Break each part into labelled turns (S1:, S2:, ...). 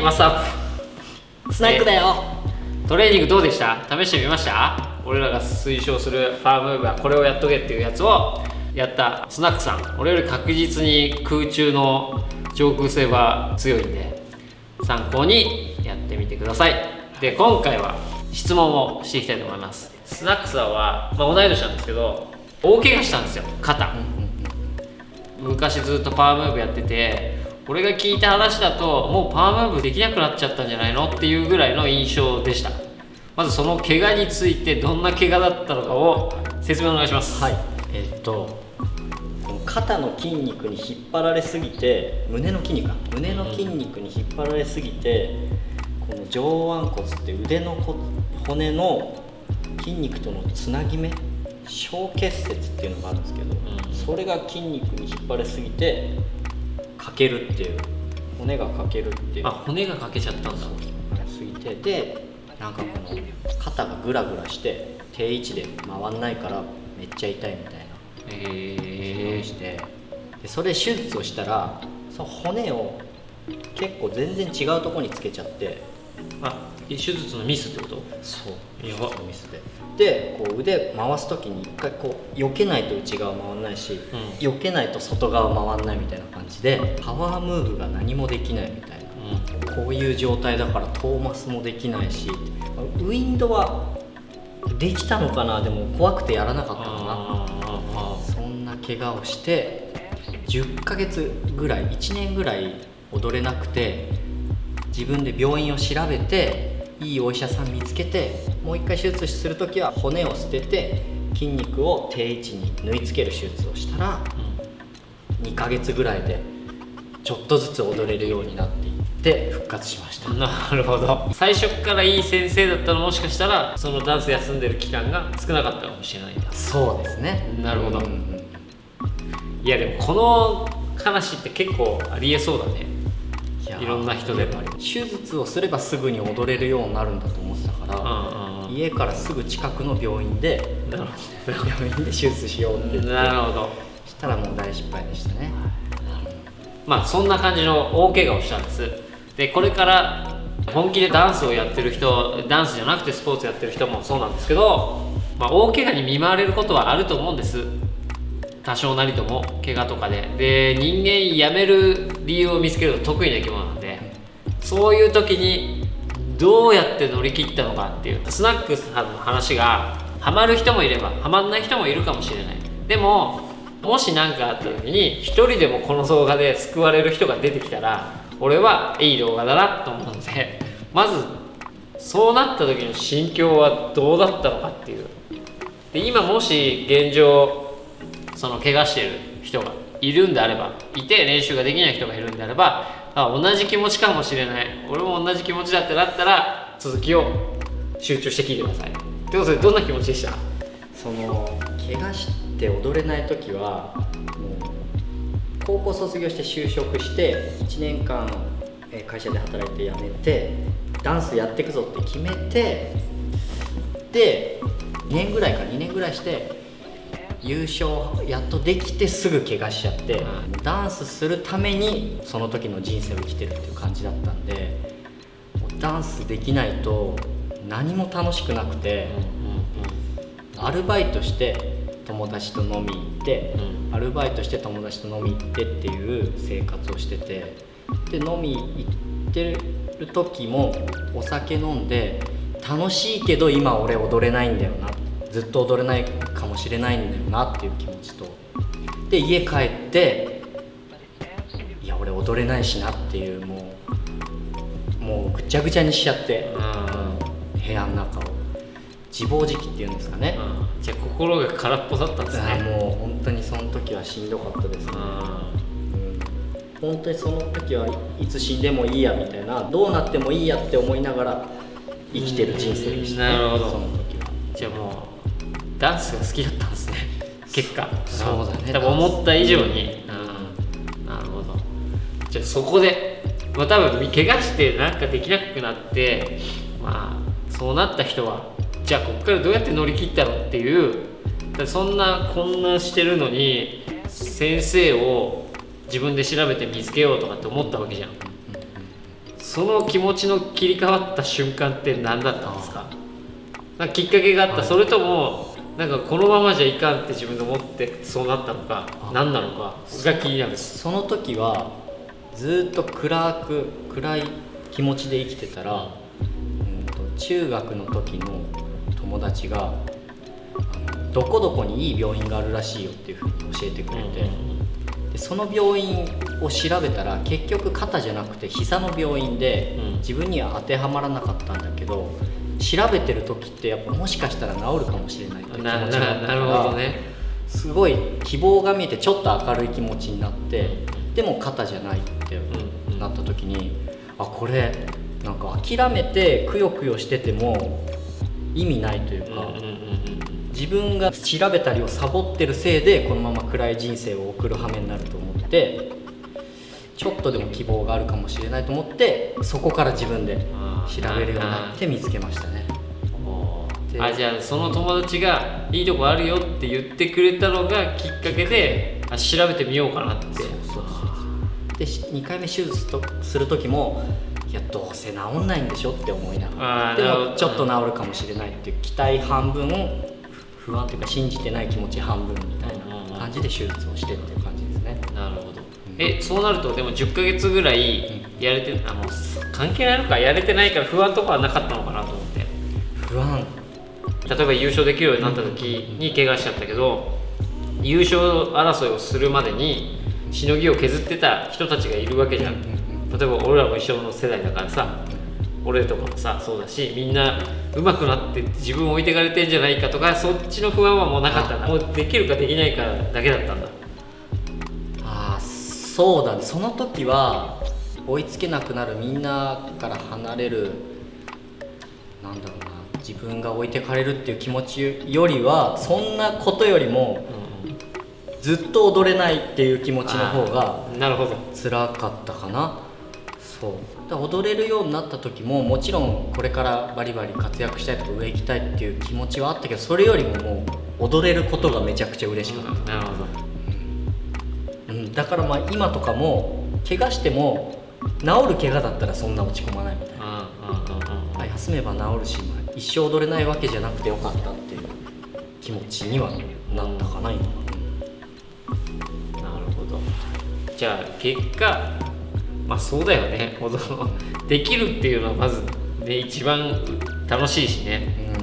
S1: ワッツアップ
S2: スナックだよ。
S1: トレーニングどうでした？試してみました？俺らが推奨するパワームーブはこれをやっとけっていうやつをやったスナックさん、俺より確実に空中の上空性は強いんで参考にやってみてください。で、今回は質問をしていきたいと思います。スナックさんは、同い年なんですけど大怪我したんですよ、肩。昔ずっとパワームーブやってて、俺が聞いた話だともうパワームーブできなくなっちゃったんじゃないのっていうぐらいの印象でした。まずその怪我についてどんな怪我だったのかを説明お願いします。
S2: はい、この肩の筋肉に引っ張られすぎて、胸の筋肉に引っ張られすぎて、この上腕骨って腕の骨の筋肉とのつなぎ目、小結節っていうのがあるんですけど、それが筋肉に引っ張られすぎて欠けるっていう、骨が欠けるっていう。
S1: 骨が欠けちゃったんだ。
S2: すぎて、でなんかこの肩がグラグラして定位置で回んないからめっちゃ痛いみたいなして、でそれ手術をしたら、その骨を結構全然違うところにつけちゃって。
S1: 手術のミスってこと？
S2: そう、手術のミスでこう腕回す時に一回こう避けないと内側回んないし、避けないと外側回んないみたいな感じで、パワームーブが何もできないみたいな、こういう状態だからトーマスもできないし、ウインドはできたのかな、でも怖くてやらなかったかな。そんな怪我をして10ヶ月ぐらい、1年ぐらい踊れなくて、自分で病院を調べていいお医者さん見つけて、もう一回手術するときは骨を捨てて筋肉を定位置に縫い付ける手術をしたら、2ヶ月ぐらいでちょっとずつ踊れるようになっていって復活しました。
S1: なるほど。最初からいい先生だったのもしかしたらそのダンス休んでる期間が少なかったかもしれないんだ。
S2: そうですね。
S1: なるほど。いやでもこの話って結構ありえそうだね。いろんな人で
S2: 手術をすればすぐに踊れるようになるんだと思ってたから、家からすぐ近くの病院で手術しようって言って、
S1: なるほど。
S2: そしたらもう大失敗でしたね。
S1: そんな感じの大怪我をしたんです。で、これから本気でダンスをやってる人、ダンスじゃなくてスポーツやってる人もそうなんですけど、大怪我に見舞われることはあると思うんです。多少なりとも怪我とかで人間辞める理由を見つけると得意な生き物なんで、そういう時にどうやって乗り切ったのかっていう、スナックさんの話がハマる人もいればハマんない人もいるかもしれない。でももし何かあった時に一人でもこの動画で救われる人が出てきたら、俺はいい動画だなと思うので、まずそうなった時の心境はどうだったのかっていう。で、今もし現状その怪我してる人がいるんであれば、いて練習ができない人がいるんであれば、同じ気持ちかもしれない、俺も同じ気持ちだってなったら続きを集中して聞いてください。ということで、どんな気持ちでした？
S2: その怪我して踊れない時は、もう高校卒業して就職して1年間会社で働いて辞めてダンスやっていくぞって決めて、で2年ぐらいして優勝やっとできてすぐ怪我しちゃって、ダンスするためにその時の人生を生きてるっていう感じだったんで、ダンスできないと何も楽しくなくて、アルバイトして友達と飲み行って、アルバイトして友達と飲み行ってっていう生活をしてて、で飲み行ってる時もお酒飲んで、楽しいけど今俺踊れないんだよな、ずっと踊れないかもしれないんだよなっていう気持ちと、で家帰っていや俺踊れないしなっていう、もうぐちゃぐちゃにしちゃって、部屋の中を自暴自棄っていうんですかね。
S1: じゃあ心が空っぽだったんですね。
S2: もう本当にその時はしんどかったですね。本当にその時はいつ死んでもいいやみたいな、どうなってもいいやって思いながら生きてる人生でしたね。
S1: なるほど。
S2: その時は
S1: じゃあもうダンスが好きだったんですね、結果。
S2: そうだね、
S1: 多分思った以上に。なるほど。じゃあそこで、多分怪我してなんかできなくなって、そうなった人はじゃあここからどうやって乗り切ったのっていう、そんなこんなしてるのに先生を自分で調べて見つけようとかって思ったわけじゃん。その気持ちの切り替わった瞬間って何だったんですか？なんかきっかけがあった、それともなんかこのままじゃいかんって自分で思ってそうなったのか、何なのかが気になる。
S2: その時はずっと暗い気持ちで生きてたら、中学の時の友達がどこどこにいい病院があるらしいよっていうふうに教えてくれて、でその病院を調べたら結局肩じゃなくて膝の病院で、自分には当てはまらなかったんだけど、調べてる時ってやっぱもしかしたら治るかもしれないっていう気持ちがあったから、
S1: なるほどね、
S2: すごい希望が見えてちょっと明るい気持ちになって、でも肩じゃないってなった時に、これなんか諦めてくよくよしてても意味ないというか、自分が調べたりをサボってるせいでこのまま暗い人生を送る羽目になると思って、ちょっとでも希望があるかもしれないと思って、そこから自分で調べるようになって見つけましたね。
S1: じゃあその友達がいいとこあるよって言ってくれたのがきっかけで、調べてみようかなって。
S2: で2回目手術する時も、いやどうせ治んないんでしょって思いながら、でもちょっと治るかもしれないっていう期待半分、不安というか信じてない気持ち半分みたいな感じで手術をしてっていう感じですね。
S1: なるほど。そうなるとでも10ヶ月ぐらいやれて、もう関係ないのか、やれてないから不安とかはなかったのかなと思って。
S2: 不安、
S1: 例えば優勝できるようになった時に怪我しちゃったけど、優勝争いをするまでにしのぎを削ってた人たちがいるわけじゃん。例えば俺らも一緒の世代だからさ、俺とかもさそうだし、みんな上手くなって自分を置いてかれてんじゃないかとか、そっちの不安はもうなかったんだ。もうできるかできないかだけだったんだ。
S2: そうだね。その時は追いつけなくなる、みんなから離れる、なんだろうな、自分が置いてかれるっていう気持ちよりは、そんなことよりも、ずっと踊れないっていう気持ちの方が辛かったかな。そうだ、踊れるようになった時ももちろんこれからバリバリ活躍したいとか上行きたいっていう気持ちはあったけど、それよりももう踊れることがめちゃくちゃ嬉しかった。
S1: なるほど。
S2: だから今とかも怪我しても治る怪我だったらそんな落ち込まないみたいな、休めば治るし、一生踊れないわけじゃなくてよかったっていう気持ちにはなったかな、今は。
S1: なるほど。じゃあ結果そうだよね、できるっていうのはまずね一番楽しいしね。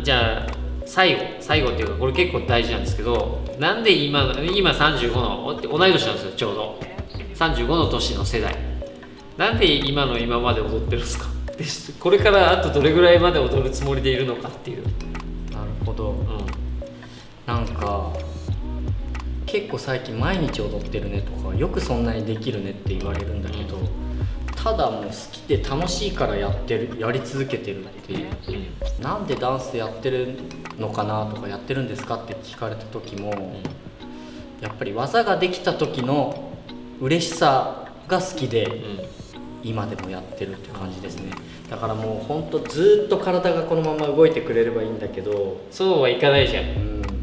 S1: じゃあ最後っていうか、これ結構大事なんですけど、なんで今35の同い年なんですよ、ちょうど35の年の世代、なんで今まで踊ってるんですか？でこれからあとどれぐらいまで踊るつもりでいるのかっていう。
S2: なるほど、なんか結構最近毎日踊ってるねとか、よくそんなにできるねって言われるんだけど、ただもう好きで楽しいからやり続けてるっていう、なんでダンスやってるのかなとか、やってるんですかって聞かれた時も、やっぱり技ができた時の嬉しさが好きで、今でもやってるって感じですね。だからもうほんとずっと体がこのまま動いてくれればいいんだけど、
S1: そうはいかないじゃん、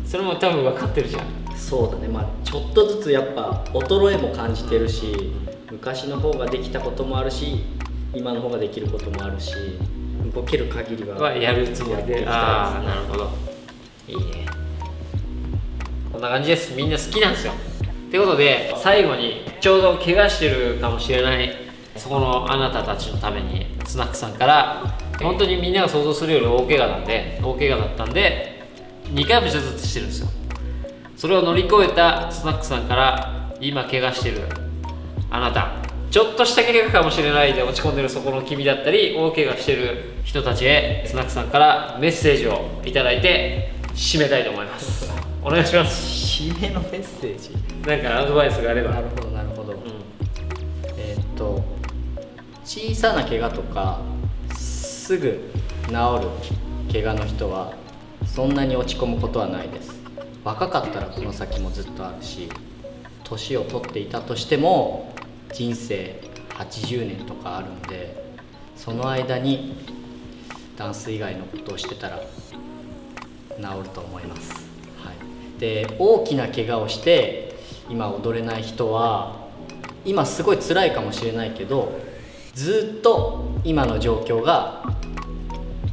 S1: それも多分分かってるじゃん。
S2: そうだね、ちょっとずつやっぱ衰えも感じてるし、昔の方ができたこともあるし、今の方ができることもあるし、動ける限りは
S1: やるつもりで。なるほど、いいね。こんな感じです。みんな好きなんですよ。ということで最後に、ちょうど怪我してるかもしれないそこのあなたたちのために、スナックさんから本当にみんなが想像するより大怪我だったんで2回も手術してるんですよ。それを乗り越えたスナックさんから、今怪我してるあなた、ちょっとした怪我かもしれないで落ち込んでるそこの君だったり、大怪我してる人たちへ、スナックさんからメッセージをいただいて締めたいと思います。お願いします。
S2: 締めのメッセージ、
S1: なんかアドバイスがあれば。
S2: なるほどなるほど、小さな怪我とかすぐ治る怪我の人はそんなに落ち込むことはないです。若かったらこの先もずっとあるし、年を取っていたとしても人生80年とかあるんで、その間にダンス以外のことをしてたら治ると思います、で大きな怪我をして今踊れない人は、今すごい辛いかもしれないけど、ずっと今の状況が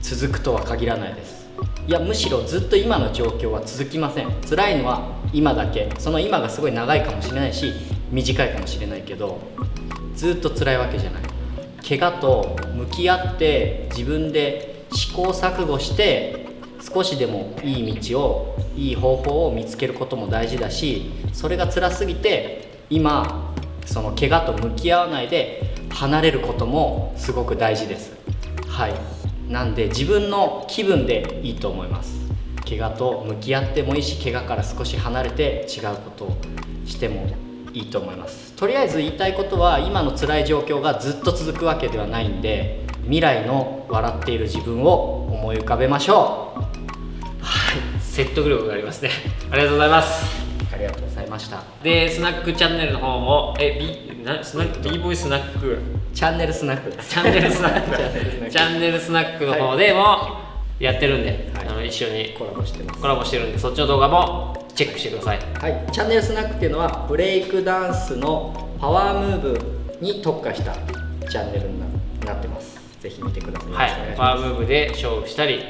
S2: 続くとは限らないです。いやむしろずっと今の状況は続きません。辛いのは今だけ。その今がすごい長いかもしれないし短いかもしれないけど、ずっと辛いわけじゃない。怪我と向き合って自分で試行錯誤して少しでもいい道をいい方法を見つけることも大事だし、それが辛すぎて今その怪我と向き合わないで離れることもすごく大事です。はい、なんで自分の気分でいいと思います。怪我と向き合ってもいいし、怪我から少し離れて違うことをしてもいいと思います。とりあえず言いたいことは、今の辛い状況がずっと続くわけではないんで、未来の笑っている自分を思い浮かべましょう。
S1: はい、説得力がありますね。ありがとうございます。
S2: ありがとうございました。
S1: でスナックチャンネルの方もスナック B ボイスナック
S2: チャンネルスナックです
S1: チャンネルスナックチャンネルスナックの方でもやってるんで、
S2: はい、
S1: 一緒に
S2: コラボしてます。
S1: コラボしてるんで、そっちの動画もチェックしてください。
S2: はい、チャンネルスナックっていうのはブレイクダンスのパワームーブに特化したチャンネルになってます。ぜひ見てください。
S1: はい、パワームーブで勝負したり、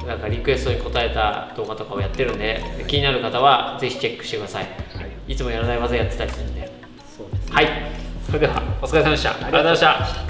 S1: なんかリクエストに答えた動画とかをやってるんで、気になる方はぜひチェックしてください。はい、いつもやらない技やってたりするんで。
S2: そうですね。
S1: はい、それではお疲れ様でした。ありがとうございました。